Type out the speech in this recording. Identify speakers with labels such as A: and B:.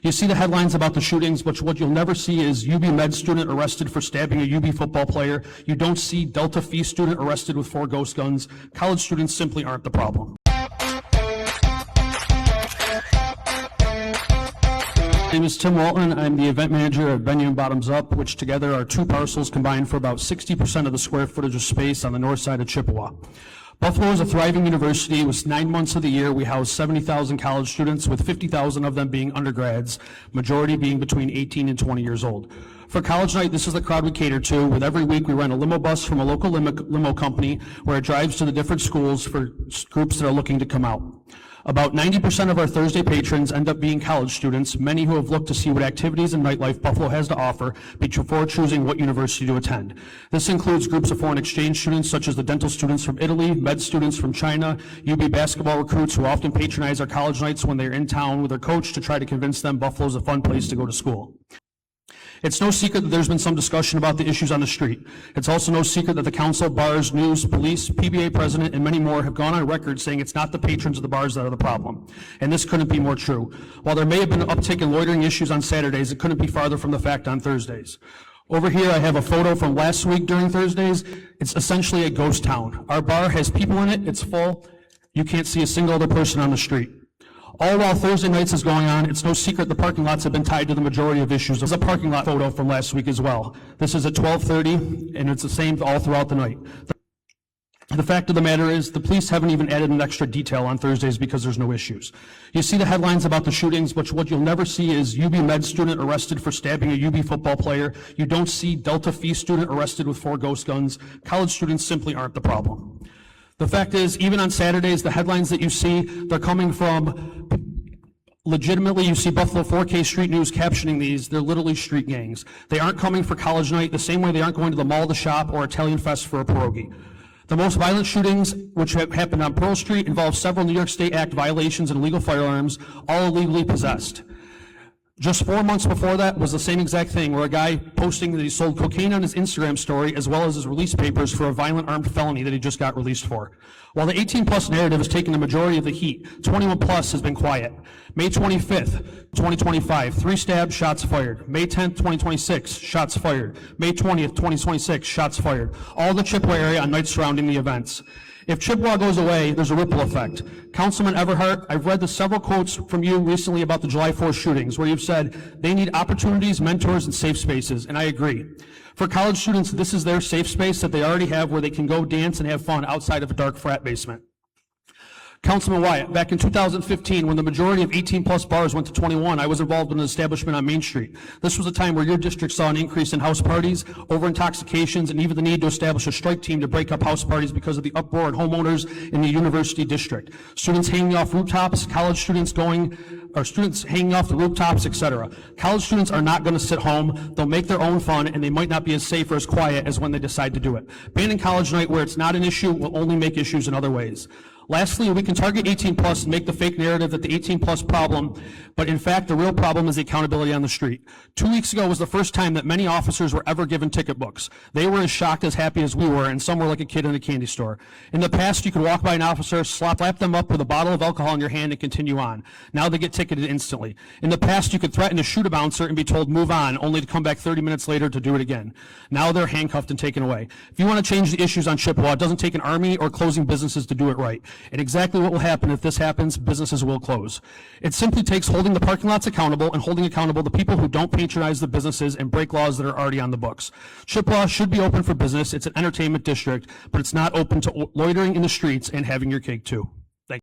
A: You see the headlines about the shootings, but what you'll never see is UB Med student arrested for stabbing a UB football player. You don't see Delta Phi student arrested with 4 ghost guns. College students simply aren't the problem. My name is Tim Walton. I'm the event manager at Venue and Bottoms Up, which together are 2 parcels combined for about 60% of the square footage of space on the north side of Chippewa. Buffalo is a thriving university. With 9 months of the year, we house 70,000 college students, with 50,000 of them being undergrads, majority being between 18 and 20 years old. For college night, this is the crowd we cater to, with every week we rent a limo bus from a local limo company where it drives to the different schools for groups that are looking to come out. About 90% of our Thursday patrons end up being college students, many who have looked to see what activities and nightlife Buffalo has to offer before choosing what university to attend. This includes groups of foreign exchange students, such as the dental students from Italy, med students from China, UB basketball recruits who often patronize our college nights when they're in town with their coach to try to convince them Buffalo's a fun place to go to school. It's no secret that there's been some discussion about the issues on the street. It's also no secret that the council, bars, news, police, PBA president, and many more have gone on record saying it's not the patrons of the bars that are the problem. And this couldn't be more true. While there may have been an uptick in loitering issues on Saturdays, it couldn't be farther from the fact on Thursdays. Over here, I have a photo from last week during Thursdays. It's essentially a ghost town. Our bar has people in it, it's full. You can't see a single other person on the street. All while Thursday nights is going on, it's no secret the parking lots have been tied to the majority of issues. There's a parking lot photo from last week as well. This is at 12:30, and it's the same all throughout the night. The fact of the matter is, the police haven't even added an extra detail on Thursdays because there's no issues. You see the headlines about the shootings, but what you'll never see is UB Med student arrested for stabbing a UB football player. You don't see Delta Phi student arrested with 4 ghost guns. College students simply aren't the problem. The fact is, even on Saturdays, the headlines that you see, they're coming from, legitimately, you see Buffalo 4K Street News captioning these. They're literally street gangs. They aren't coming for college night the same way they aren't going to the mall to shop or Italian Fest for a pierogi. The most violent shootings, which have happened on Pearl Street, involve several New York State Act violations and illegal firearms, all illegally possessed. Just 4 months before that was the same exact thing, where a guy posting that he sold cocaine on his Instagram story as well as his release papers for a violent armed felony that he just got released for. While the 18-plus narrative has taken the majority of the heat, 21-plus has been quiet. May 25th, 2025, 3 stabbed, shots fired. May 10th, 2026, shots fired. May 20th, 2026, shots fired. All the Chippewa area on nights surrounding the events. If Chippewa goes away, there's a ripple effect. Councilman Everhart, I've read the several quotes from you recently about the July 4th shootings, where you've said they need opportunities, mentors, and safe spaces, and I agree. For college students, this is their safe space that they already have where they can go dance and have fun outside of a dark frat basement. Councilman Wyatt, back in 2015, when the majority of 18-plus bars went to 21, I was involved in an establishment on Main Street. This was a time where your district saw an increase in house parties, over-intoxications, and even the need to establish a strike team to break up house parties because of the uproar and homeowners in the university district. Students hanging off rooftops, college students students hanging off the rooftops, etc. College students are not going to sit home. They'll make their own fun, and they might not be as safe or as quiet as when they decide to do it. Banning college night where it's not an issue will only make issues in other ways. Lastly, we can target 18-plus and make the fake narrative that the 18-plus problem, but in fact, the real problem is the accountability on the street. 2 weeks ago was the first time that many officers were ever given ticket books. They were as shocked, as happy as we were, and some were like a kid in a candy store. In the past, you could walk by an officer, slap them up with a bottle of alcohol in your hand and continue on. Now they get ticketed instantly. In the past, you could threaten to shoot a bouncer and be told move on, only to come back 30 minutes later to do it again. Now they're handcuffed and taken away. If you want to change the issues on Chippewa, it doesn't take an army or closing businesses to do it right. And exactly what will happen if this happens, businesses will close. It simply takes holding the parking lots accountable and holding accountable the people who don't patronize the businesses and break laws that are already on the books. Chippewa should be open for business. It's an entertainment district, but it's not open to loitering in the streets and having your cake too.